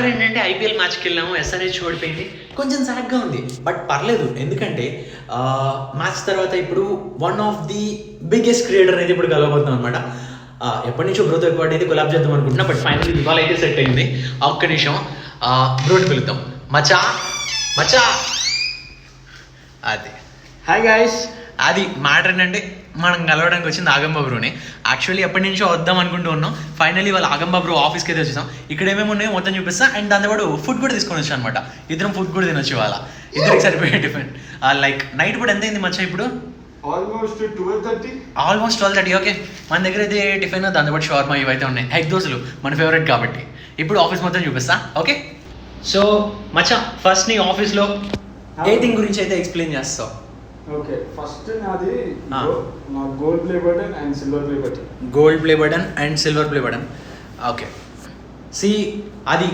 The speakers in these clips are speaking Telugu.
మ్యాటర్ ఏంటంటే ఐపీఎల్ మ్యాచ్కి వెళ్ళాము, ఎస్ఆర్హెచ్ ఓడిపోయింది. కొంచెం సాడ్గా ఉంది, బట్ పర్లేదు. ఎందుకంటే మ్యాచ్ తర్వాత ఇప్పుడు one of the biggest creator అయితే ఇప్పుడు కలవబోతున్నాం అనమాట. ఎప్పటి నుంచో బ్రోతో ఎక్కువ అయితే కొలాబ్ చేద్దాం అనుకుంటున్నా, బట్ ఫైనల్లీ ఇవాళ అయితే సెట్ అయింది. ఒక్క నిమిషం బ్రోని పిలుద్దాం. మచా మచా అది హాయ్ గాయస్. అది మ్యాటర్ ఏంటంటే మనం కలవడానికి వచ్చింది ఆగంబా బ్రోని. యాక్చువల్లీ ఎప్పటి నుంచో వద్దాం అనుకుంటూ ఉన్నాం. ఫైనల్లీ వాళ్ళ ఆగంబా బ్రో ఆఫీస్కి అయితే వచ్చేసాం. ఇక్కడ ఏమేమి ఉన్నాయో మొత్తం చూపిస్తా. అండ్ దాంతోపాటు ఫుడ్ కూడా తీసుకొని వచ్చాను అనమాట. ఇద్దరం ఫుడ్ కూడా తినొచ్చు ఇవాళ. ఇద్దరికి సరిపోయే టిఫిన్. లైక్ నైట్ కూడా ఎంత అయింది మచ్చా ఇప్పుడు? ఆల్మోస్ట్ 12:30. ఓకే, మన దగ్గర అయితే టిఫిన్ దాంతోపాటు షవర్మా ఇవైతే ఉన్నాయి. ఎగ్ దోశలు మన ఫేవరెట్ కాబట్టి. ఇప్పుడు ఆఫీస్ మొత్తం చూపిస్తా. ఓకే, సో మచ్చా ఫస్ట్ నీ ఆఫీస్లో ఏ థింగ్ గురించి అయితే ఎక్స్ప్లెయిన్ చేస్తావు? ఓకే, ఫస్ట్ నాది నా gold play button and silver play button. Gold play button and silver play button. Okay, see అది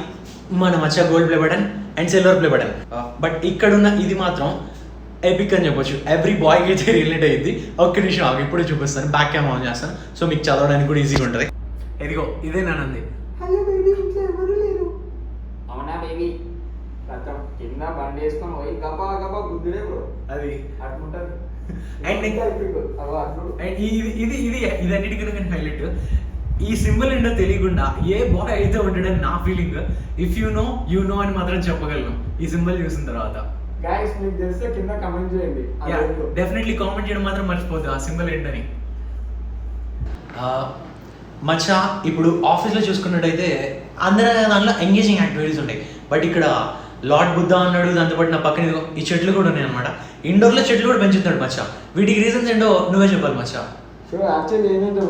మన మచ్చా gold play button and silver play button. But ఇక్కడున్న ఇది మాత్రం ఎపిక్ అని చెప్పొచ్చు. ఎవ్రీ బాయ్కి అయితే రిలేట్ అయ్యింది. ఒక్క నిమిషం ఆగి ఇప్పుడే చూపిస్తాను. బ్యాక్ క్యామ్ ఆన్ చేస్తాను, సో మీకు చదవడానికి కూడా ఈజీగా ఉంటుంది. ఇదిగో ఇదే నానంది. హలో బేబీ, ఇంట్లో ఎవరు లేరు. అవునా బేబీ? రథం కింద బండి వేసుకొని పోయి గబా గబా గుద్దుడే బ్రో. అది అట్లుంటది. అండ్ అండ్ ఇది అన్నిటికన్నా హైలైట్. ఈ సింబల్ ఏంటో తెలియకుండా ఏ బాయ్ అయితే ఉంటాడని నా ఫీలింగ్. ఇఫ్ యూ నో అని మాత్రం చెప్పగలను ఈ సింబల్ చూసిన తర్వాత. గైస్ మీకు తెలిస్తే కింద కామెంట్ చేయండి. డెఫినెట్లీ కామెంట్ చేయడం మాత్రం మర్చిపోద్దు ఆ సింబల్ ఏంటని. మచ్చా ఇప్పుడు ఆఫీస్లో చూసుకున్నట్టయితే అందరూ దాంట్లో ఎంగేజింగ్ యాక్టివిటీస్ ఉంటాయి. బట్ ఇక్కడ లార్డ్ బుద్ధ అన్నాడు, దాంతోపాటు నా పక్కన ఈ చెట్లు కూడా ఉన్నాయి అనమాట. ఇండోర్లో చెట్లు కూడా పెంచుతున్నాడు మచ్చా. వీటికి రీజన్స్ ఏంటో నువ్వే చెప్పాలి మచ్చా. సో యాక్చువల్లీ ఏంటంటే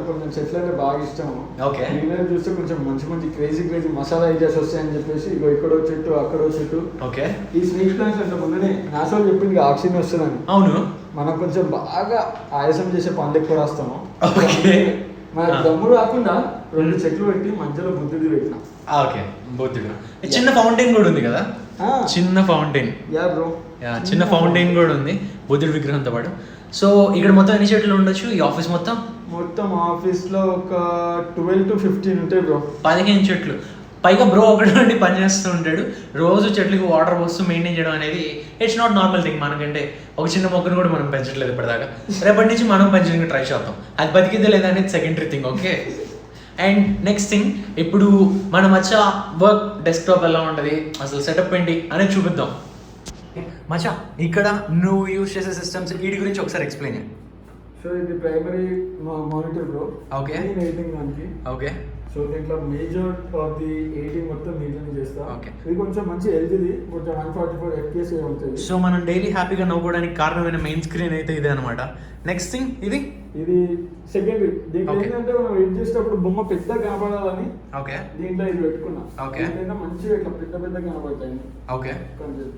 కొంచెం చెట్లు అంటే బాగా ఇష్టం. ఓకే, నేను చూస్తే కొంచెం మంచి క్రేజీ మసాలా ఐడియాస్ వస్తాయని చెప్పేసి ఇగో ఇక్కడో చెట్టు అక్కడో చెట్టు. ఓకే, ఈ స్నేక్ ప్లాంట్స్ అంటే ముందునే నాసోలు చెప్పింది ఆక్సిజన్ వస్తుందని. అవును, మనం కొంచెం బాగా ఆయాసం చేసే పనులు ఎక్కువ రాస్తాము. ఓకే, మన దమ్ముడు కాకుండా 2 చెట్లు పెట్టి మధ్యలో బుద్ధుడి పెట్టిన. ఓకే, బుద్ధుడు. చిన్న ఫౌంటైన్ కూడా ఉంది కదా, చిన్న ఫౌంటైన్. యా బ్రో, చిన్న ఫౌంటైన్ కూడా ఉంది బుద్ధుడి విగ్రహంతో పాటు. సో ఇక్కడ మొత్తం ఎన్ని చెట్లు ఉండొచ్చు ఈ ఆఫీస్ మొత్తం? ఆఫీస్ లో ఒక 12 to 15 ఉంటాయి బ్రో. 15 చెట్లు. పైగా బ్రో ఒకటి నుండి పని చేస్తూ ఉంటాడు. రోజు చెట్లకి వాటర్ పోస్తూ మెయింటైన్ చేయడం అనేది ఇట్స్ నాట్ నార్మల్ థింగ్. మనకంటే ఒక చిన్న మొక్కను కూడా మనం పెంచట్లేదు ఇప్పటిదాకా. రేపటి నుంచి మనం పెంచడానికి ట్రై చేద్దాం. అది బతికిద్దా లేదా అనేది secondary thing. Okay, and next thing, ఇప్పుడు మన మచ్చా వర్క్ డెస్క్టాప్ ఎలా ఉంటుంది, అసలు సెటప్ ఏంటి అనేది చూపిద్దాం. మచ్చా ఇక్కడ నువ్వు యూజ్ చేసే సిస్టమ్స్ వీటి గురించి ఒకసారి ఎక్స్ప్లెయిన్ చేయి. సో ఇది primary monitor bro. Okay, editing దానికి. ఓకే, సో దీంట్లో మేజర్ ఆఫ్ ది ఎడిటింగ్ మొత్తం దీంట్లోనే చేస్తా. ఓకే, ఇది కొంచెం మంచి ఎల్జీది, కొంచెం 144 FPS ఉంటుంది. సో మనం డైలీ హ్యాపీగా నవ్వుకోవడానికి కారణమైన మెయిన్ స్క్రీన్ అయితే ఇదే అనమాట. నెక్స్ట్ థింగ్ ఇది సెకండరీ. దీంట్లో Okay. ఏంటంటే మనం ఎడిట్ చేసేటప్పుడు బొమ్మ పెద్ద కనపడాలని ఓకే, దీంట్లో ఇది పెట్టుకున్నా. Okay. దీంట్లో మంచిగా ఇట్లా పెద్ద కనపడతాయి. ఓకే, కొంచెం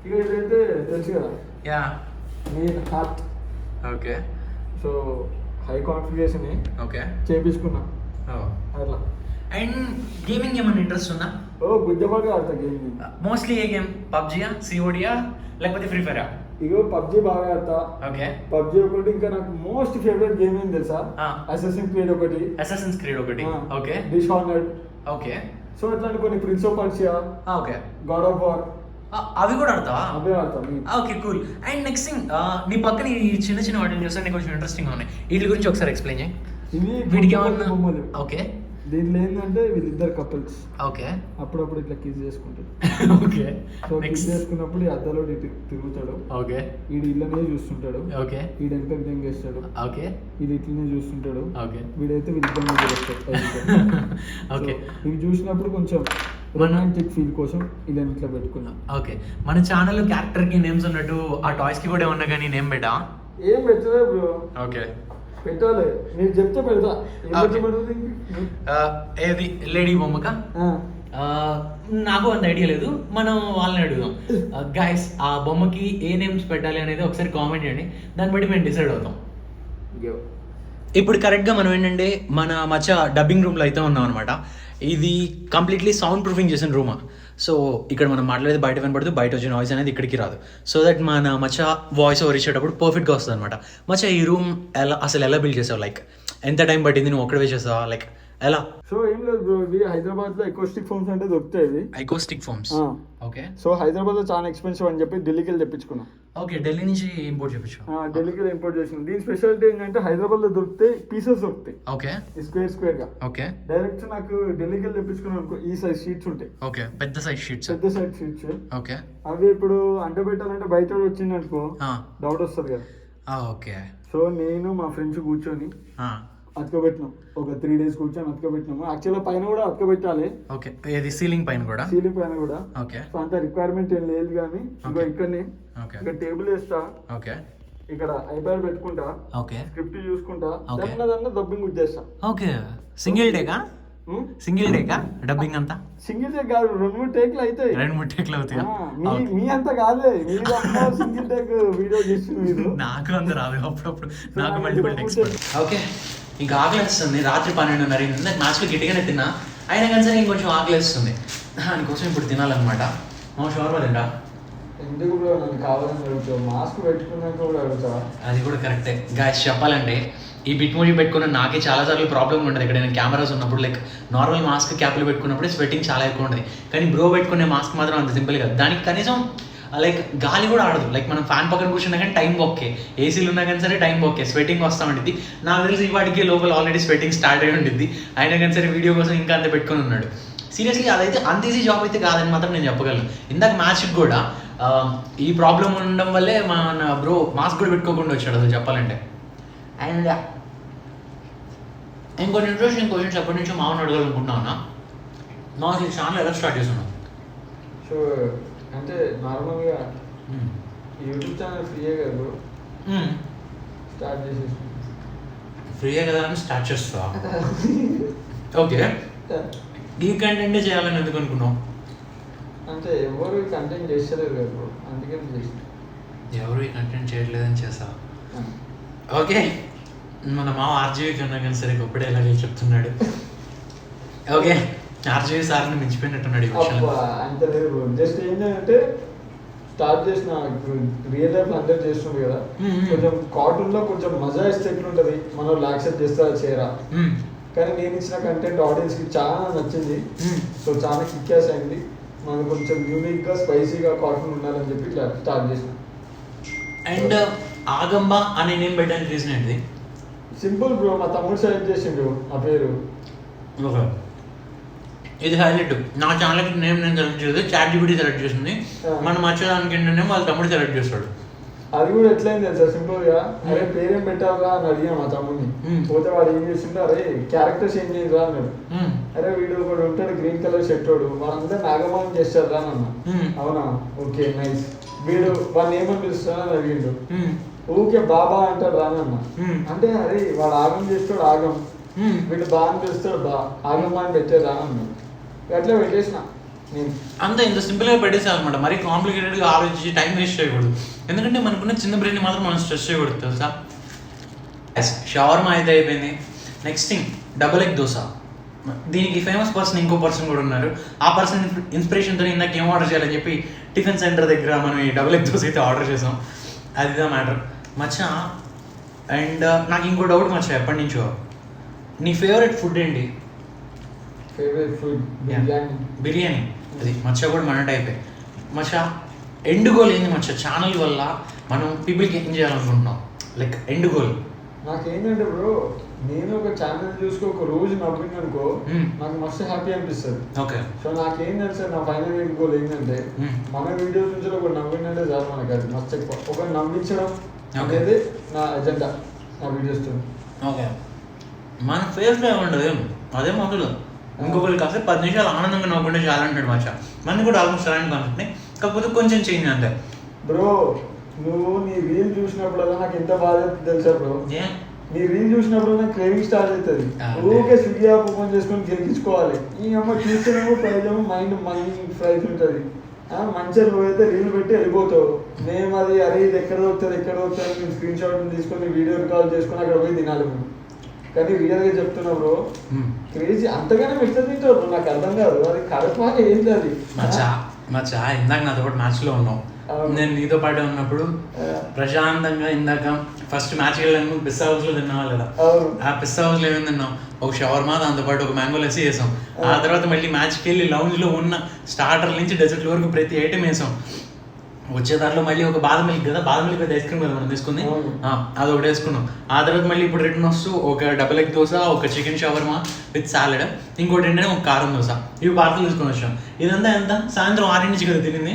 ఇక ఇదైతే తెలుసు కదా, yeah, main heart. Okay, so high configuration okay, చేపించుకున్నా అట్లా. అండ్ గేమింగ్ ఏమైనా ఇంట్రెస్ట్ ఉందా? గుజ్జబాగా ఆడతా గేమ్. మోస్ట్లీ ఏ గేమ్? పబ్జీయా, సిఓడియా, లేకపోతే ఫ్రీ ఫైరా? ఇగో పబ్జీ బాగా ఆడతా. ఓకే, పబ్జీ ఒకటి. ఇంకా నాకు మోస్ట్ ఫేవరెట్ గేమ్ ఏం తెలుసా? అసాసిన్ క్రీడ్ ఒకటి. అసాసిన్స్ క్రీడ్ ఒకటి. ఓకే, డిస్హానర్డ్. ఓకే, సో ఇట్లాంటి కొన్ని prince of Persia, okay, God of war అవి కూడా ఆడతావా? అవే ఆడతా. Okay, cool. And next thing, నీ పక్కన ఈ చిన్న వాటిని చూస్తే నీకు కొంచెం ఇంట్రెస్టింగ్ ఉన్నాయి. వీటి గురించి ఒకసారి ఎక్స్ప్లెయిన్ చేయి. ఇవి వీటికి ఏమన్నా? బొమ్మలు. ఓకే, దీంట్లో ఏంటంటే వీళ్ళిద్దరు కపుల్స్ ఓకే, అప్పుడప్పుడు ఇట్లా కిస్ చేసుకుంటారు. Okay, so kiss next. చేసుకున్నప్పుడు ఈ అద్దాలో తిరుగుతాడు. ఓకే, వీడు ఇళ్ళనే చూస్తుంటాడు. ఓకే, వీడు వెనక చేస్తాడు. ఓకే, వీడు ఇట్లనే చూస్తుంటాడు. ఓకే, వీడైతే వీళ్ళిద్దరిని ఓకే. ఇవి చూసినప్పుడు కొంచెం రొమాంటిక్ ఫీల్ కోసం ఇలా ఇట్లా పెట్టుకున్నా. ఓకే, మన ఛానల్లో క్యారెక్టర్కి నేమ్స్ ఉన్నట్టు ఆ టాయ్స్కి కూడా ఏమన్నా కానీ నేమ్ పెట్టా? ఏం పెట్టలే బ్రో. ఓకే, పెట్టాలి, మీరు చెప్తే పెడతా. ఏం Okay. పెట్టమంటారు? ఏది లేడీ బొమ్మక? నాకు అంత ఐడియా లేదు, మనం వాళ్ళని అడుగుదాం. గైస్, ఆ బొమ్మకి ఏ నేమ్స్ పెట్టాలి అనేది ఒకసారి కామెంట్ చేయండి, దాన్ని బట్టి మేము డిసైడ్ అవుతాం. ఇప్పుడు కరెక్ట్గా మనం ఏంటంటే మన మచ్చ డబ్బింగ్ రూమ్లో అయితే ఉన్నాం అనమాట. ఇది కంప్లీట్లీ సౌండ్ ప్రూఫింగ్ చేసిన రూమా. సో ఇక్కడ మనం మాట్లాడేది బయట వినపడదు, బయట వచ్చే నాయిస్ అనేది ఇక్కడికి రాదు. సో దట్ మన మచ్చ వాయిస్ ఓవర్ ఇచ్చేటప్పుడు పర్ఫెక్ట్గా వస్తుంది అనమాట. మచ్చ ఈ రూమ్ అసలు ఎలా బిల్డ్ చేసావు? లైక్ ఎంత టైం పట్టింది? నువ్వు ఒక్కడే చేసావా? లైక్ ఎలా? సో ఏం లేదు బ్రో, ఇవి హైదరాబాద్ లో ఎకోస్టిక్ ఫోన్స్ అంటే దొరుకుతాయి ఇవి. ఐకోస్టిక్ ఫోమ్స్. ఆ. ఓకే సో హైదరాబాద్ లో చాలా ఎక్స్పెన్సివ్ అని చెప్పి ఢిల్లీకి వెళ్ళి తెప్పించుకున్నా. ఓకే, ఢిల్లీ నుంచి ఇంపోర్ట్ చేయించు. ఢిల్లీకి వెళ్ళి ఇంపోర్ట్ చేసిన. దీని స్పెషాలిటీ ఏంటంటే హైదరాబాద్ లో దొరికితే పీసెస్ దొరుకుతాయి ఓకే స్క్వేర్ గా. ఓకే డైరెక్ట్ నాకు ఢిల్లీకి వెళ్ళి తెప్పించుకున్నాను అనుకో, ఈ సైజ్ షీట్స్ ఉంటాయి, ఓకే, పెద్ద సైజ్ షీట్స్. పెద్ద సైజ్ షీట్స్. ఓకే అవి ఇప్పుడు అంట పెట్టాలంటే బయట వచ్చింది అనుకో డౌట్ వస్తుంది కదా. ఓకే. సో నేను మా ఫ్రెండ్స్ కూర్చొని అతకబెట్టినాం, ఒక 3 days కూర్చొని అతకబెట్టినాము. యాక్చువల్గా పైన కూడా అతకబెట్టాలి. ఓకే, ఇది సీలింగ్ పైన కూడా. సీలింగ్ పైన కూడా. ఓకే. సో అంత రిక్వైర్మెంట్ ఏం లేదు కానీ ఇంకో ఇక్కడనే ఇక్కడ టేబుల్ వేస్తా, ఓకే, ఇక్కడ ఐప్యాడ్ పెట్టుకుంటా, ఓకే, స్క్రిప్ట్ చూసుకుంటా, Okay. దాన్ని డబ్బింగ్ వచ్చేస్తా. ఓకే. సింగిల్ డేకా? సింగిల్ డేకా డబ్బింగ్ అంతా? సింగిల్ టేక్ కాదు, 2-3 టేక్లు అవుతాయి. 2-3 టేక్లు అవుతాయి. మీ అంత కాదులే, మీరు సింగిల్ టేక్ వీడియో చేసి మీరు. నాకు అందరు రాదు అప్పుడప్పుడు, నాకు మల్టిపుల్ టేక్స్. ఓకే, ఇంకా ఆకలిస్తుంది. రాత్రి 12:30 అయింది. మ్యాచ్లో గిట్టిగానే తిన్నా, అయినా కానీ సరే ఇంకొంచెం ఆకలిస్తుంది. దానికోసం ఇప్పుడు తినాలన్నమాట. షవర్మా తింటా. ఎందుకు బ్రో నన్ను కావాలని అడుగుతావు? మాస్క్ పెట్టుకున్నాక కూడా అడుగుతావా? అది కూడా కరెక్టే. గాయస్ చెప్పాలంటే ఈ బిట్ మూవీ పెట్టుకున్న నాకే చాలాసార్లు ప్రాబ్లం ఉండదు. ఇక్కడ నేను కెమెరాస్ ఉన్నప్పుడు లైక్ నార్మల్ మాస్క్ క్యాప్లు పెట్టుకున్నప్పుడు స్వెట్టింగ్ చాలా ఎక్కువ ఉంటుంది. కానీ బ్రో పెట్టుకునే మాస్క్ మాత్రం అంత సింపుల్ కాదు. దానికి కనీసం లైక్ గాలి కూడా ఆడదు. లైక్ మనం ఫ్యాన్ పక్కన కూర్చున్నా కానీ టైం ఓకే, ఏసీలు ఉన్నా కానీ సరే టైం ఓకే, స్వెట్టింగ్ వస్తూ ఉంటుంది. నాకు తెలిసి వాటికి లోపల ఆల్రెడీ స్వెట్టింగ్ స్టార్ట్ అయి ఉంటుంది. అయినా కానీ సరే వీడియో కోసం ఇంకా అంత పెట్టుకొని ఉన్నాడు. సీరియస్లీ అదైతే అంత ఈజీ జాబ్ అయితే కాదని మాత్రం నేను చెప్పగలను. ఇందాక మ్యాచ్కి కూడా ఈ ప్రాబ్లం ఉండడం వల్లే మన బ్రో మాస్క్ కూడా పెట్టుకోకుండా వచ్చాడు అసలు చెప్పాలంటే. అండ్ ఇంకొన్ని ఇంట్రెస్టింగ్ క్వశ్చన్స్ ఎప్పటి నుంచో మామూలు అడగాలనుకుంటున్నాను. నాకు ఈ ఛానల్ ఎలా స్టార్ట్ చేస్తున్నాను? సో అంటే నార్మల్గా యూట్యూబ్ ఛానల్ ఫ్రీయే కదా బ్రో, స్టార్ట్ చేసేసి. ఫ్రీయే కదా అని స్టార్ట్ చేస్తా. ఓకే, ఈ కంటెంటే చేయాలని ఎందుకు అనుకున్నావు? అంటే ఎవరు కంటెంట్ చేస్తలేరు కదా బ్రో, అందుకని చేసిన. ఎవరు ఈ కంటెంట్ చేయట్లేదని చేసా. ఓకే, మన మా ఆర్జీవి కన్నా కానీ సరే గొప్పడే ఎలా చెప్తున్నాడు. ఓకే, ఆర్జీవి సార్ని మించిపోయినట్టున్నాడు ఈ విషయంలో. అంత లేదు బ్రో, జస్ట్ ఏంటంటే స్టార్ట్ చేసిన రియల్ లైఫ్ అందరూ చేస్తుంది కదా, కొంచెం కార్టూన్ లో కొంచెం మజా ఇస్తే ఎట్లుంటది, మన వాళ్ళు యాక్సెప్ట్ చేస్తారా చేయరా. కానీ నేను ఇచ్చిన కంటెంట్ ఆడియన్స్ కి చాలా నచ్చింది. సో చాలా కిక్యాస్ అయింది. మనం కొంచెం యూనిక్ గా స్పైసీగా కార్టూన్ ఉండాలని చెప్పి ఇట్లా స్టార్ట్ చేసిన. అండ్ ఆగంబ అనే నేమ్ పెట్టడానికి రీజన్ ఏంటిది? సింపుల్ బ్రో, మా తమ్ముడు సెలెక్ట్ చేసిండు ఆ పేరు. ఓకే, ఇది హైలైట్. నా ఛానల్కి నేమ్ నేను సెలెక్ట్ చేయలేదు, చాట్ జీపీటీ సెలెక్ట్ చేసింది. మనం వచ్చేదానికి ఏంటంటే వాళ్ళ తమ్ముడు సెలెక్ట్ చేస్తాడు. అది కూడా ఎట్లయింది తెలుసా, సింపుల్ గా అరే పేరేం పెట్టారా అని అడిగా మా తమ్ముడిని. పోతే వాడు ఏం చేసిండు, అరే క్యారెక్టర్స్ ఏం చేయరా అన్నాడు. అరే వీడు ఒకడు ఉంటాడు గ్రీన్ కలర్ షర్ట్ వాడు, వాళ్ళందరూ నాగమానం చేస్తారు రా అన్న. అవునా, ఓకే నైస్. వీడు వాడిని ఏమని పిలుస్తాను అని అడిగిండు. ఊకే బాబా అంటాడు రా అన్న. అంటే అరే వాడు ఆగం చేస్తాడు ఆగం, వీడు బా అని పిలుస్తాడు బా, ఆగం అని పెట్టారు రా అన్నాడు. అట్లా పెట్టేసిన అంత ఇంత సింపుల్గా పెట్టేసామన్నమాట. మరీ కాంప్లికేటెడ్గా ఆలోచించి టైం వేస్ట్ చేయకూడదు. ఎందుకంటే మనకున్న చిన్న బ్రెయిన్ మాత్రం మనం స్ట్రెస్ చేయకూడదు తెలుసా. షవర్మా అయితే అయిపోయింది. Next thing double egg dosa. దీనికి ఫేమస్ పర్సన్ ఇంకో పర్సన్ కూడా ఉన్నారు. ఆ పర్సన్ ఇన్స్పిరేషన్తో ఇందాక ఏం ఆర్డర్ చేయాలని చెప్పి టిఫిన్ సెంటర్ దగ్గర మనం ఈ డబుల్ ఎగ్ దోశ అయితే ఆర్డర్ చేసాం. అదిదా మ్యాటర్ మచ్చా. అండ్ నాకు ఇంకో డౌట్ మచ్చా, ఎప్పటి నుంచో నీ ఫేవరెట్ ఫుడ్ ఏంటి? Favourite food biryani. అది మచ్చ కూడా మన టైపే. మచ్చ ఎండ్ గోల్ ఏంది మచ్చ? ఛానల్ వల్ల మనం పీపుల్కి ఏం చేయాలనుకుంటున్నాం, లైక్ ఎండ్ గోల్? నాకేంటంటే బ్రో, నేను ఒక ఛానల్ చూసుకో ఒక రోజు నవ్వింది అనుకో, నాకు మస్తు హ్యాపీ అనిపిస్తుంది. ఓకే, సో నాకేం తెలుసు, నా ఫైనల్ ఎండ్ గోల్ ఏంటంటే మన వీడియోస్ నుంచి ఒక నవ్విందంటే చాలు మనకి, అది మస్తు ఎక్కువ. ఒక నవ్వించడం అనేది నా ఎజెండా నా వీడియోస్తో. ఓకే, మన ఫేస్లో ఏముండదు, అదే మొదలు. ఇంకొకరికి కాస్త 10 నిమిషాలు ఆనందంగా నవ్వుకుంటే చాలా అంటాడు మచ్చ. మన కూడా ఆల్మోస్ట్ అలాంటి కాన్సెప్ట్ని, కాకపోతే కొంచెం చేంజ్ అంతే. బ్రో నువ్వు నీ రీల్ చూసినప్పుడల్లా నాకు ఎంత బాధ తెలుసా బ్రో, నీ రీల్ చూసినప్పుడు నాకు క్రేవింగ్ స్టార్ట్ అవుతుంది. ఊరికే స్విగ్గీ యాప్ ఓపెన్ చేసుకొని గెలిపించుకోవాలి. ఈ అమ్మ చూస్తేనేమో ప్రైజేమో మైండ్ మనీ ఫ్రైస్ ఉంటుంది. మంచిగా పోయితే రీల్ పెట్టి వెళ్ళిపోతావు. మేము అది అరే ఇది ఎక్కడ దొరుకుతుంది ఎక్కడ దొరుకుతుంది నేను స్క్రీన్ షాట్ తీసుకొని వీడియో కాల్ చేసుకొని అక్కడ పోయి తినాలి మేము. కానీ రియల్గా చెప్తున్నా బ్రో, క్రేజీ అంతగానే ఎట్లా తింటావు బ్రో, నాకు అర్థం కాదు. అది కడప ఏంటి అది మచ్చా. ఇందాక నాతో పాటు మ్యాచ్లో ఉన్నావు, అవును. నేను నీతో పాటు ఉన్నప్పుడు ప్రశాంతంగా ఇందాక ఫస్ట్ మ్యాచ్కి వెళ్ళాను పిస్తా హౌస్లో తిన్నావా లేదా? అవును. ఆ పిస్తా హౌస్లో ఏమేమి తిన్నాం? ఒక షవర్మా, దాంతోపాటు ఒక మ్యాంగో లస్సీ వేసాం. ఆ తర్వాత మళ్ళీ మ్యాచ్కి వెళ్ళి లౌంజ్లో ఉన్న స్టార్టర్ నుంచి డెజర్ట్ వరకు ప్రతి ఐటెం వేసాం. వచ్చే దాంట్లో మళ్ళీ ఒక బాదం మిల్క్ కదా, బాదం మిల్క్ ఐస్ క్రీమ్ కదా మనం తీసుకుంది, అవును. అది ఒకటి వేసుకున్నాం. ఆ తర్వాత మళ్ళీ ఇప్పుడు రిటర్న్ వస్తూ ఒక డబుల్ ఎగ్ దోశ, ఒక చికెన్ షవర్మా విత్ సాలెడ్, ఇంకోటి ఏంటంటే ఒక కారం దోశ, ఇవి పార్సల్ తీసుకొని వచ్చాం. ఇదంతా ఎంత? సాయంత్రం 6 నుంచి కదా తినింది.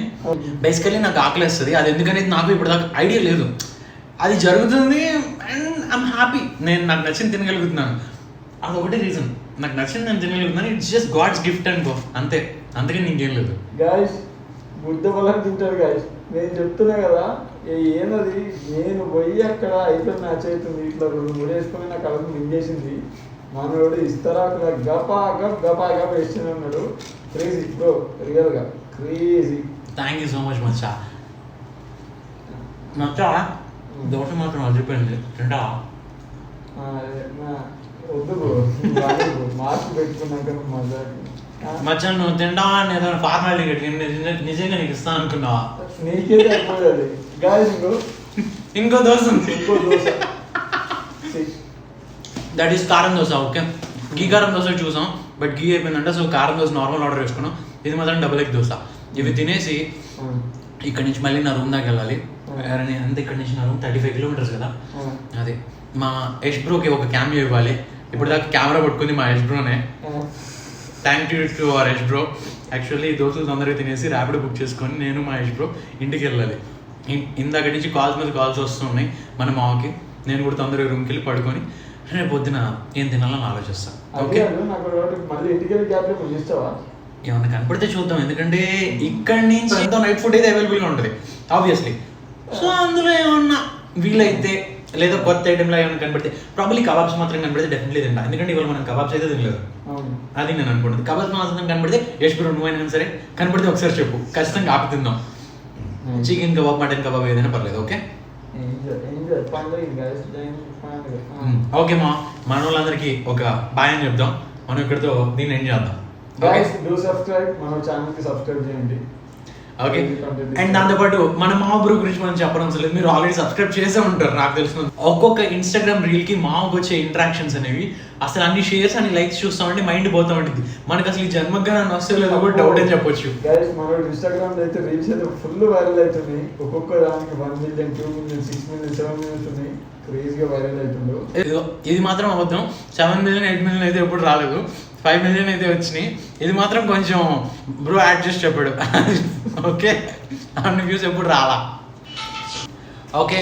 బేసికలీ నాకు ఆకలి వేస్తుంది, అది ఎందుకనేది నాకు ఇప్పుడు దాకా ఐడియా లేదు. అది జరుగుతుంది అండ్ ఐఎమ్ హ్యాపీ. నేను నాకు నచ్చింది తినగలుగుతున్నాను, అదొకటి రీజన్. నాకు నచ్చింది నేను తినగలుగుతున్నాను. ఇట్స్ జస్ట్ గాడ్స్ గిఫ్ట్ అనుకో, అంతే, అందుకని ఇంకేం లేదు. గాయస్ బుద్ధ బలం తింటారు గాయస్. నేను చెప్తున్నా కదా, ఏనది నేను పోయి అక్కడ అయిపోయి మ్యాచ్ అవుతుంది, ఇట్లా 2-3 వేసుకొని నా కడుపు మింగేసింది. మనోడు ఇస్తరాకుల గపా గప్ వేస్తూనే ఉన్నాడు. క్రేజీ బ్రో, రియల్గా crazy. Thank you so much మచ్చా. మచ్చా దోశ మాత్రం అదిరిపోయింది, తింటా? వద్దు బ్రో, మార్క్ పెట్టుకున్నాక మజాకి. మచ్చా నువ్వు తింటావా అని ఏదైనా ఫార్మాలిటీ కట్టి నిజంగా నీకు ఇస్తాను అనుకున్నావా? నీకే అయిపోయేది గాయస్. ఇంకో దోశ ఉంది, ఇంకో దోశ. దట్ ఈస్ కారం దోశ. ఓకే, గీ కారం దోశ చూసాం, బట్ గీ అయిపోయిందంటే సో కారం దోశ నార్మల్ ఆర్డర్ చేసుకున్నాం. ఇది మాత్రం డబుల్ ఎగ్ దోశ. ఇవి తినేసి ఇక్కడ నుంచి మళ్ళీ నా రూమ్ దాకా వెళ్ళాలి. అంతే, ఇక్కడ నుంచి నా రూమ్ 35 కిలోమీటర్స్ కదా. అది మా యష్ బ్రోకి ఒక క్యామియో ఇవ్వాలి. ఇప్పుడు దాకా కెమెరా పట్టుకుంది మా యష్ బ్రోనే. Thank you to our Yash bro. Actually ఈ దోశలు తొందరగా తినేసి ర్యాపిడో బుక్ చేసుకొని నేను మా యష్ బ్రో ఇంటికి వెళ్ళాలి. ఇందాక నుంచి కాల్స్ మీద కాల్స్ వస్తున్నాయి మన మామకి. నేను కూడా తొందరగా రూమ్కి వెళ్ళి పడుకొని రేపు పొద్దున ఏం తినాలని ఆలోచిస్తాను. ఓకే, మళ్ళీ ఇంటికి వెళ్ళి గ్యాప్ లో చేస్తావా? ఏమన్నా కనపడితే చూద్దాం, ఎందుకంటే ఇక్కడి నుంచి ఎంతో నైట్ ఫుడ్ అయితే అవైలబుల్గా ఉంటుంది ఆబ్వియస్లీ. సో అందులో ఏమన్నా వీలైతే లేదా కొత్త ఐటెంలో ఏమైనా కనబడితే, ప్రాబ్లీ కబాబ్స్ మాత్రం కనబడితే డెఫినెట్లీ తింటా. ఎందుకంటే ఇవాళ మనం కబాబ్స్ అయితే తినలేదు, అది నేను అనుకుంటుంది. కబాబ్స్ మాత్రం కనబడితే యష్ బ్రో నువ్వైనా సరే కనబడితే ఒకసారి చెప్పు, ఖచ్చితంగా ఆపి తిందాం. చికెన్ కబాబ్, మటన్ కబాబ్ ఏదైనా పర్లేదు. ఓకే ఓకే మా మన వాళ్ళందరికీ ఒక బాయ్ అని చెప్దాం. మనం ఇక్కడితో దీన్ని ఎండ్ చేద్దాం. మన ఛానల్ కి సబ్స్క్రైబ్ చేయండి. ఓకే, అండ్ దాంతోపాటు మన మామ బ్రో గురించి మనం చెప్పడం అసలు లేదు, మీరు ఆల్రెడీ సబ్స్క్రైబ్ చేసే ఉంటారు నాకు తెలిసిన. ఒక్కొక్క ఇన్స్టాగ్రామ్ రీల్ కి మామకు వచ్చే ఇంటరాక్షన్స్ అనేవి, అసలు అన్ని షేర్స్ అని లైక్స్ చూస్తామంటే మైండ్ పోతా ఉంటుంది. మనకు అసలు ఈ జన్మగా నన్ను వస్తే లేదో కూడా డౌట్ అని చెప్పొచ్చు. మన ఇన్స్టాగ్రామ్ లో అయితే రీల్స్ అయితే ఫుల్ వైరల్ అవుతున్నాయి. ఒక్కొక్క దానికి 1 మిలియన్, 2 మిలియన్, 6 మిలియన్, 7 మిలియన్స్ ఉన్నాయి. క్రేజీగా వైరల్ అవుతుండ్రు. ఇది మాత్రం అబద్ధం. 7 మిలియన్, 8 మిలియన్ అయితే ఎప్పుడు రాలేదు, 5 మిలియన్ అయితే వచ్చినాయి. ఇది మాత్రం కొంచెం బ్రో యాడ్ చేసి చెప్పాడు. ఓకే, అన్ని వ్యూస్ ఎప్పుడు రాలా. ఓకే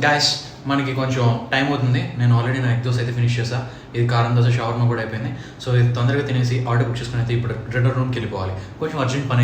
గాయస్, మనకి కొంచెం టైం అవుతుంది. నేను ఆల్రెడీ నా ఎగ్ దోశ అయితే ఫినిష్ చేసా. ఇది కారం దోశ, షవర్మా కూడా అయిపోయింది. సో ఇది తొందరగా తినేసి ఆర్డర్ బుక్ చేసుకుని అయితే ఇప్పుడు రెండో రూమ్కి వెళ్ళిపోవాలి. కొంచెం అర్జెంట్ పని